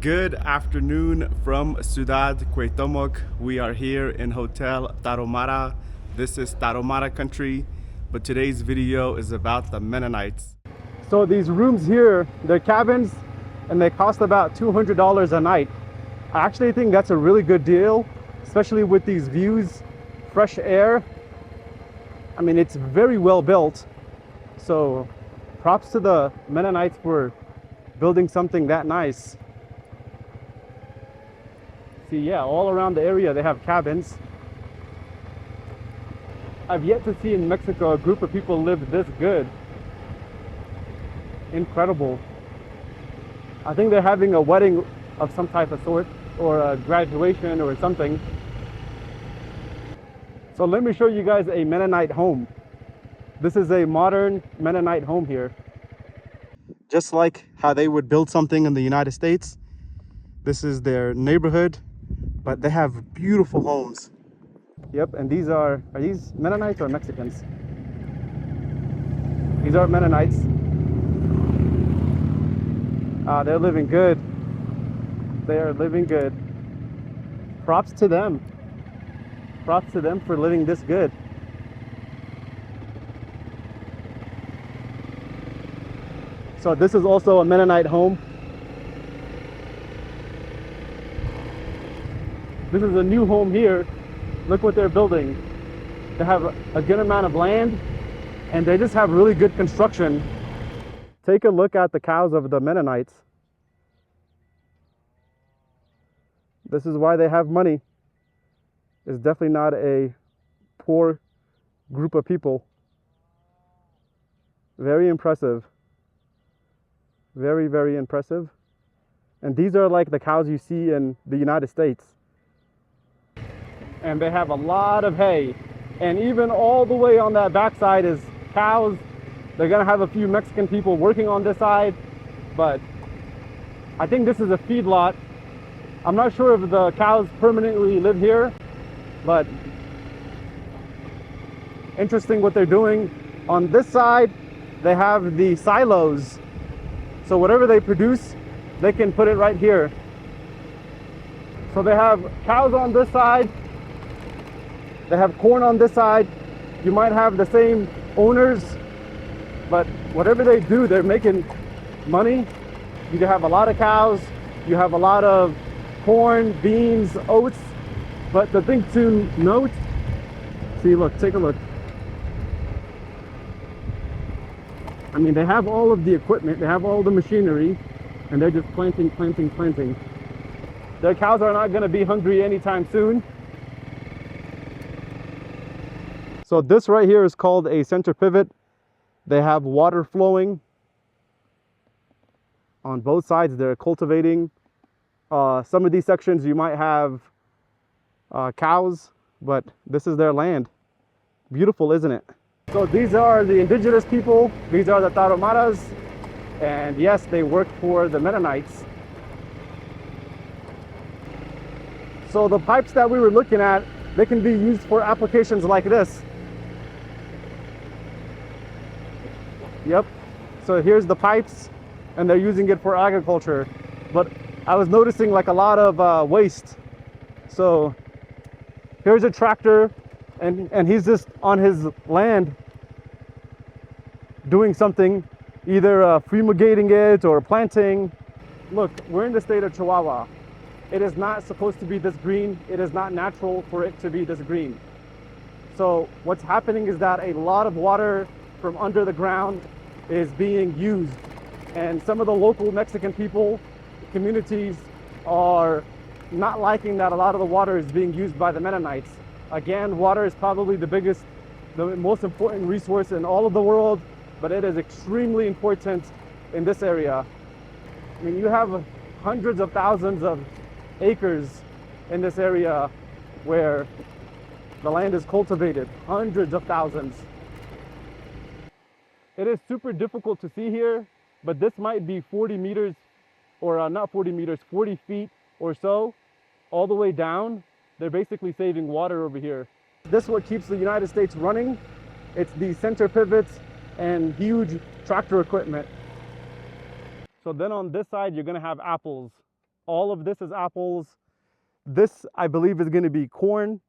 Good afternoon from Ciudad Cuauhtémoc. We are here in Hotel Tarahumara. This is Tarahumara country, but today's video is about the Mennonites. So these rooms here, they're cabins and they cost about $200 a night. I actually think that's a really good deal, especially with these views, fresh air. I mean, it's very well built. So props to the Mennonites for building something that nice. See, yeah, all around the area they have cabins. I've yet to see in Mexico a group of people live this good. Incredible. I think they're having a wedding of some type of sort, or a graduation or something. So let me show you guys a Mennonite home. This is a modern Mennonite home here. Just like how they would build something in the United States, this is their neighborhood, but they have beautiful homes. Yep, and these are these Mennonites or Mexicans? These are Mennonites. They're living good. They are living good. Props to them. Props to them for living this good. So this is also a Mennonite home. This is a new home here. Look what they're building. They have a good amount of land and they just have really good construction. Take a look at the cows of the Mennonites. This is why they have money. It's definitely not a poor group of people. Very impressive. Very, very impressive. And these are like the cows you see in the United States. And they have a lot of hay. And even all the way on that backside is cows. They're gonna have a few Mexican people working on this side, but I think this is a feedlot. I'm not sure if the cows permanently live here, but interesting what they're doing. On this side, they have the silos. So whatever they produce, they can put it right here. So they have cows on this side. They have corn on this side. You might have the same owners, but whatever they do, they're making money. You have a lot of cows. You have a lot of corn, beans, oats. But the thing to note, see, look, take a look. I mean, they have all of the equipment, they have all the machinery, and they're just planting. Their cows are not gonna be hungry anytime soon. So this right here is called a center pivot. They have water flowing on both sides. They're cultivating. Some of these sections you might have cows, but this is their land. Beautiful, isn't it? So these are the indigenous people. These are the Tarahumaras. And yes, they work for the Mennonites. So the pipes that we were looking at, they can be used for applications like this. Yep. So here's the pipes and they're using it for agriculture. But I was noticing like a lot of waste. So here's a tractor and he's just on his land doing something, either fumigating it or planting. Look, we're in the state of Chihuahua. It is not supposed to be this green. It is not natural for it to be this green. So what's happening is that a lot of water from under the ground is being used. And some of the local Mexican people, communities, are not liking that a lot of the water is being used by the Mennonites. Again, water is probably the most important resource in all of the world, but it is extremely important in this area. I mean, you have hundreds of thousands of acres in this area where the land is cultivated, hundreds of thousands. It is super difficult to see here, but this might be 40 meters, or not 40 meters, 40 feet or so, all the way down. They're basically saving water over here. This is what keeps the United States running. It's the center pivots and huge tractor equipment. So then on this side, you're gonna have apples All of this is apples. This, I believe, is going to be corn.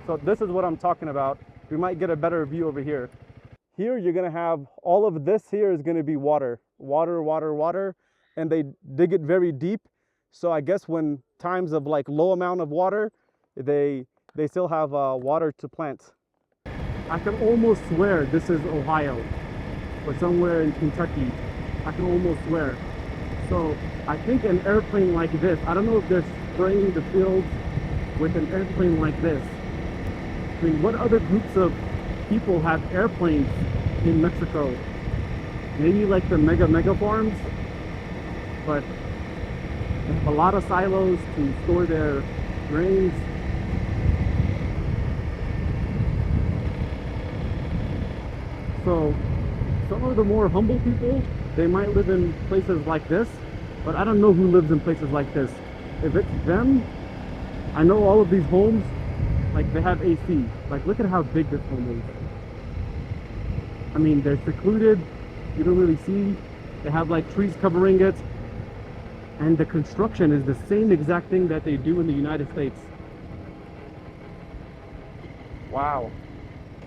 So this is what I'm talking about. We might get a better view over here. Here you're going to have all of this here is going to be water. Water, water, water. And they dig it very deep. So I guess when times of like low amount of water, they still have water to plant. I can almost swear this is Ohio or somewhere in Kentucky. I can almost swear. So I think an airplane like this, I don't know if they're spraying the fields with an airplane like this. I mean, what other groups of people have airplanes in Mexico? Maybe like the mega farms, but they have a lot of silos to store their grains. So some of the more humble people, they might live in places like this, but I don't know who lives in places like this. If it's them, I know all of these homes, like they have AC. Like look at how big this home is. I mean, they're secluded, you don't really see. They have like trees covering it. And the construction is the same exact thing that they do in the United States. Wow.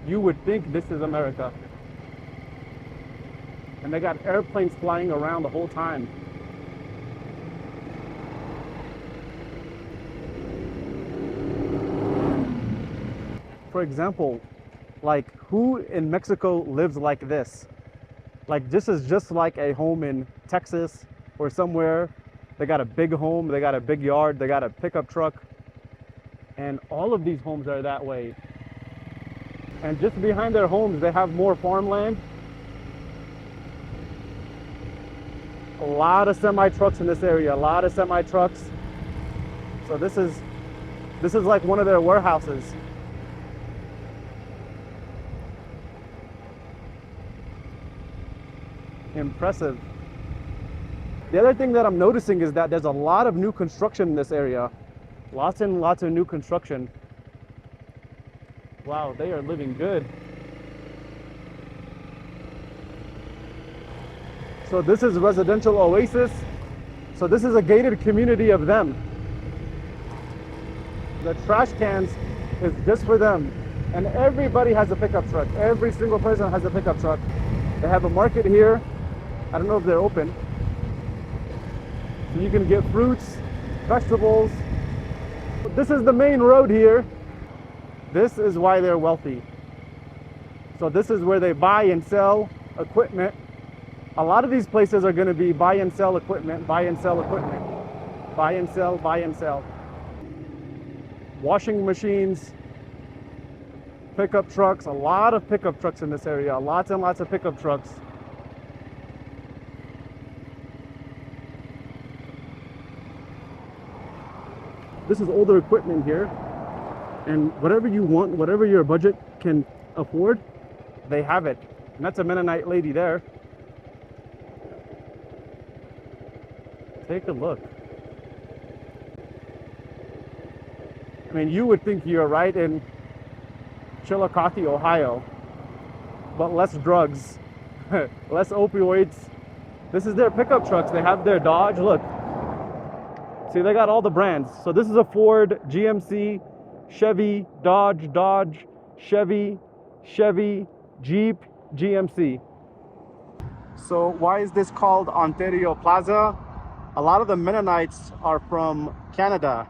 You would think this is America. And they got airplanes flying around the whole time. For example, like who in Mexico lives like this? Like this is just like a home in Texas or somewhere. They got a big home, they got a big yard, they got a pickup truck. And all of these homes are that way. And just behind their homes, they have more farmland. A lot of semi-trucks in this area, a lot of semi-trucks. So this is like one of their warehouses. Impressive. The other thing that I'm noticing is that there's a lot of new construction in this area. Lots and lots of new construction. Wow, they are living good. So this is residential oasis. So this is a gated community of them. The trash cans is just for them. And everybody has a pickup truck. Every single person has a pickup truck. They have a market here. I don't know if they're open. So you can get fruits, vegetables. This is the main road here. This is why they're wealthy. So this is where they buy and sell equipment. A lot of these places are going to be buy and sell equipment, buy and sell equipment, buy and sell, buy and sell. Washing machines, pickup trucks, a lot of pickup trucks in this area, lots and lots of pickup trucks. This is older equipment here, and whatever you want, whatever your budget can afford, they have it. And that's a Mennonite lady there. Take a look. I mean, you would think you're right in Chillicothe, Ohio, but less drugs, less opioids. This is their pickup trucks. They have their Dodge. Look. See, they got all the brands. So this is a Ford, GMC, Chevy, Dodge, Chevy, Jeep, GMC. So why is this called Ontario Plaza? A lot of the Mennonites are from Canada.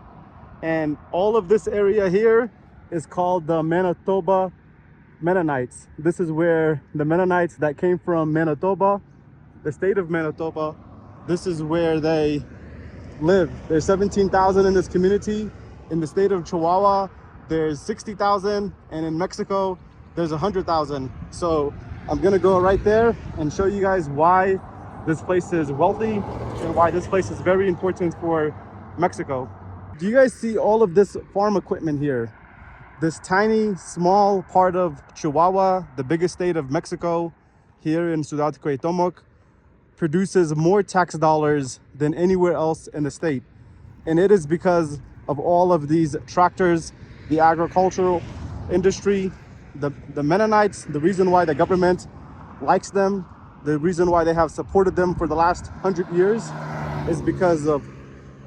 And all of this area here is called the Manitoba Mennonites. This is where the Mennonites that came from Manitoba, the state of Manitoba, this is where they live. There's 17,000 in this community. In the state of Chihuahua, there's 60,000, and in Mexico, there's 100,000. So I'm gonna go right there and show you guys why this place is wealthy and why this place is very important for Mexico. Do you guys see all of this farm equipment here? This tiny, small part of Chihuahua, the biggest state of Mexico, here in Ciudad Cuauhtémoc, produces more tax dollars than anywhere else in the state. And it is because of all of these tractors, the agricultural industry, the Mennonites. The reason why the government likes them, the reason why they have supported them for the last 100 years is because of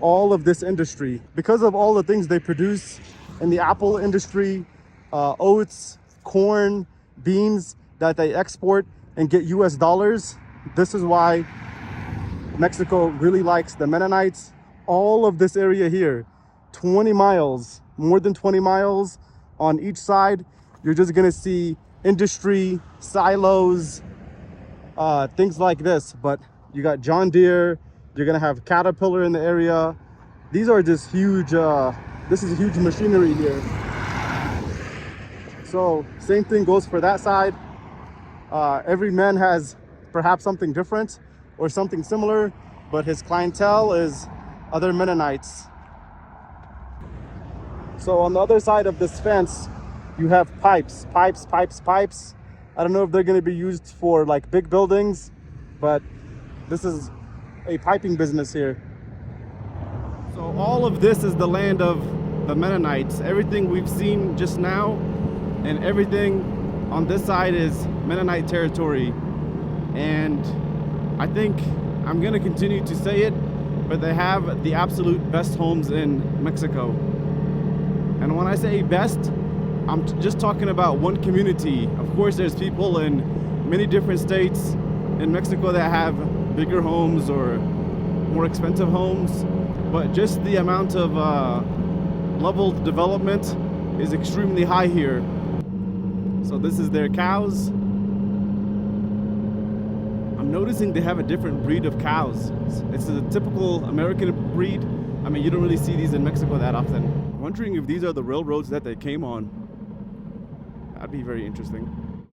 all of this industry. Because of all the things they produce in the apple industry, oats, corn, beans that they export and get US dollars. This is why Mexico really likes the Mennonites. All of this area here, 20 miles, more than 20 miles on each side, you're just gonna see industry, silos, things like this. But you got John Deere, you're gonna have Caterpillar in the area. These are just huge, this is huge machinery here. So same thing goes for that side. Every man has perhaps something different or something similar, but his clientele is other Mennonites. So on the other side of this fence, you have pipes. I don't know if they're gonna be used for like big buildings, but this is a piping business here. So all of this is the land of the Mennonites. Everything we've seen just now and everything on this side is Mennonite territory. And I think I'm gonna continue to say it, but they have the absolute best homes in Mexico. And when I say best, I'm just talking about one community. Of course, there's people in many different states in Mexico that have bigger homes or more expensive homes, but just the amount of level development is extremely high here. So this is their cows. I'm noticing they have a different breed of cows. It's a typical American breed. I mean, you don't really see these in Mexico that often. I'm wondering if these are the railroads that they came on. That'd be very interesting.